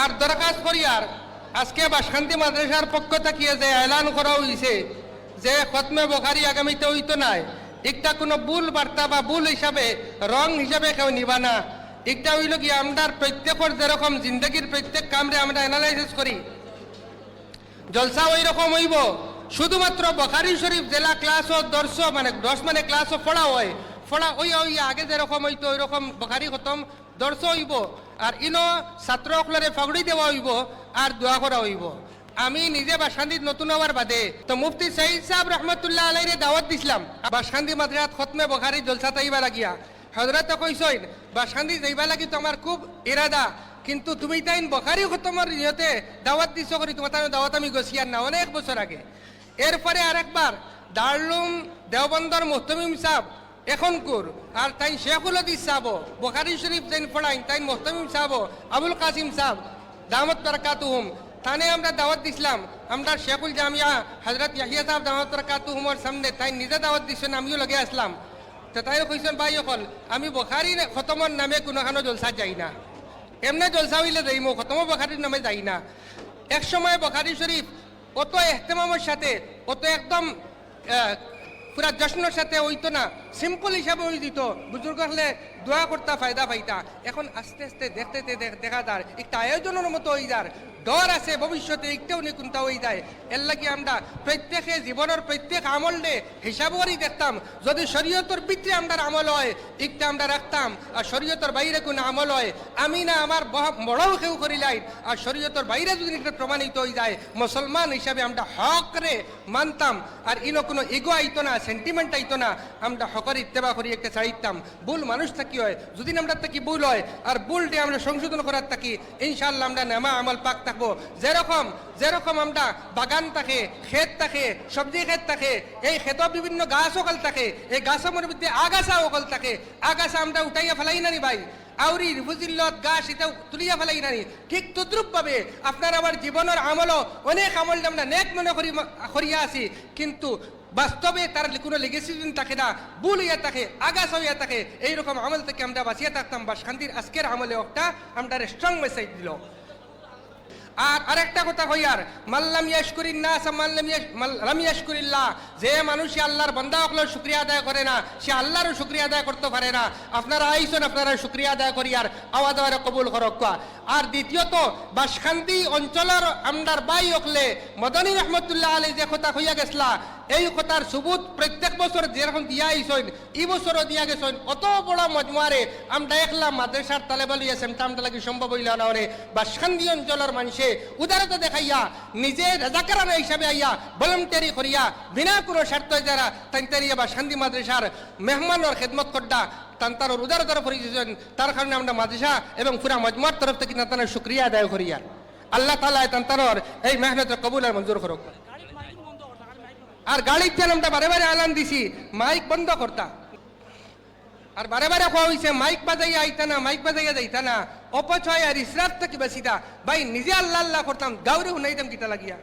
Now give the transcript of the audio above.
আর দরখাস্ত করি আর আজকে বাসখান্তি মাদ্রাসার পক্ষ থেকে যে এলান করা হয়েছে যে খতমে বুখারী আগামীতে হইতো নাই, একটা কোনো ভুল বার্তা বা ভুল হিসাবে রং হিসাবে কেউ নিবা না। একটা হইল কি আমরা প্রত্যেকের যেরকম জিন্দগির প্রত্যেক কামরে আমরা অ্যানালাইসিস করি, জলসা ওই রকম হইব। শুধুমাত্র বুখারী শরীফ জেলা ক্লাস ও দর্শ মানে 10 মানে ক্লাস ও পড়া হয়, পড়া ওই আগে যেরকম হইতো ওই রকম বুখারী খতম দর্শ হইব। আর ইনো ছাত্রসকলরে ফাগড়ি দেওয়া হইব আর দোয়া করা হইব। আমি নিজে বাসখান্দিত নতুন হওয়ার বাদে তো মুফতি সঈদ সাহেব রহমতুল্লাহ আলাইরে দাওয়াত দিছিলাম বাসখান্দি মাদ্রাসাত খতমে বুখারী জলসা তাইবা লাগিয়া। হযরত কইছেন বাসখান্দি যাইবা লাগি তো আমার খুব ইরাদা, কিন্তু তুমি তাইন বুখারী খতমের নিয়তে দাওয়াত দিছ করি, তোমার দাওয়াত আমি গছিয়ার না অনেক বছর আগে। এরপরে আরেকবার দারুম দেওবন্দর মুহতামিম সাহেব এখন কুর আর তাই শেখুল হাদিস সাহেব বুখারী শরীফ যেন পড়াইন তাই মুহতামিম সাহেব আবুল কাসিম সাহেব দামত বারাকাতুহুম তানে আমরা দাওয়াত দিছিলাম। আমরা শেখুল জামিয়া হযরত ইয়াহিয়া সাহেব দামত বারাকাতুহুমের সামনে তাই নিজে দাওয়াত দিছেন, আমিও লগে আসলাম। তো তাই কইছেন ভাই অকল আমি বুখারী খতমের নামে কোনোখানো জলসা যাই না, এমনি জলসা হইলে যাইমো, খতম বুখারীর নামে যাই না। এক সময় বুখারী শরীফ অত এহতেমামের সাথে অত একদম পুরা জশ্নের সাথে হইতো না, সিম্পল হিসাবে হয়ে দিত। বুজুর্গ হলে দোয়া করতা ফায়দা পাইতা। এখন আস্তে আস্তে দেখতে দেখা যায় একটা আয়োজনের মতো হয়ে যার ডর আছে ভবিষ্যতে একটাও নিকুন্তা হয়ে যায়। এর লাগে আমরা প্রত্যেকে জীবনের প্রত্যেক আমল নে হিসাব করেই দেখতাম। যদি শরীয়তের ভিতরে আমরা আমল হয় একটা আমরা রাখতাম, আর শরীয়তের বাইরে কোনো আমল হয় আমি না আমার বড়ও কেউ করিলাই, আর শরীয়তের বাইরে যদি একটা প্রমাণিত হয়ে যায় মুসলমান হিসাবে আমরা হক রে মানতাম। আর ইনো কোনো ইগো আইতো না, সেন্টিমেন্ট আইতো না, আমরা হকর ইত্তেবা করি একটা চাইতাম। ভুল মানুষ থাকি হয়, যদি আমরা থাকি ভুল হয় আর ভুলটি আমরা সংশোধন করার থাকি ইনশাআল্লাহ আমরা নেমা আমল পাক থাকবো। যেরকম আমরা বাগান থাকে, ক্ষেত থাকে, সবজি ক্ষেত থাকে, এই ক্ষেত বিভিন্ন গাছ অকল থাকে, এই গাছের মধ্যে আগাছা অকল থাকে, আগাছা আমরা উঠাইয়া ফেলাই না নি ভাই, আউরি ফুজিল্লত গাছ এটা তুলিয়া ফেলাই না নি। ঠিক তদ্রুপ ভাবে আপনার আমার জীবনের আমলও অনেক আমল আমরা নেক মনে করিয়া আছি, কিন্তু বাস্তবে তার কোনো লেগেসিজন থাকে না, ভুল হইয়া থাকে, আগাছা হইয়া থাকে। এইরকম আমল থেকে আমরা বাঁচিয়ে থাকতাম। বাসখান্তির আজকের আমলে একটা আমরা স্ট্রং মেসেজ দিল। আর আরেকটা কথা কইয়ার মাল্লাম ইয়াশকুরিন নাস মাল্লাম ইয়াশকুরিল্লাহ, যে মানুষ আল্লাহর বান্দা হকলের শুকরিয়া আদায় করে না সে আল্লাহরও শুকরিয়া আদায় করতে পারে না। আপনারা আইসন, আপনারা শুকরিয়া আদায় করিয়ার আওয়াজ আওয়াজ কবুল করক। আর দ্বিতীয়ত বাসখান্তি অঞ্চলের আমদার বাই হকলে মদনী রহমতুল্লাহ আলী যে কথা হইয়া গেছলা, এই কথার সুবুত প্রত্যেক বছর যেরকম দিয়া আইসন এই বছরও দিয়া গেছেন। অত বড় মজমুয়ারে আমরা একলা মাদ্রাসার তালেবালিয়া সেমটা লাগি সম্ভব হইল না। বাসখান্তি অঞ্চলের মানুষে উদারতা দেখাইয়া নিজে রাজাকারানা হিসাবে আইয়া ভলেন্টারি করিয়া বিনা কোনো স্বার্থ যারা তাইতারিয়া বাসখান্তি মাদ্রাসার মেহমানের খেদমত করডা তার উদারতার পরিচয়, তার কারণে আমরা মাদ্রাসা এবং পুরা মজমুয়ার তরফ থেকে তার শুকরিয়া আদায় করিয়া আল্লাহ তাআলা তার এই মেহনতের কবুল আর মঞ্জুর করুক। আর গাড়ির যেন আমরা বারে বারে আলান দিছি মাইক বন্ধ করতা, আর বারে বারে কোয়া হয়েছে মাইক বাজাইয়া আইতা না, মাইক বাজাইয়া যাইতা না, অপচয় আর ইসরাফ থেকে বেশিটা। ভাই নিজে আল্লাহ আল্লাহ করতাম, গাউরে হুনাইতাম কিতা লাগিয়া।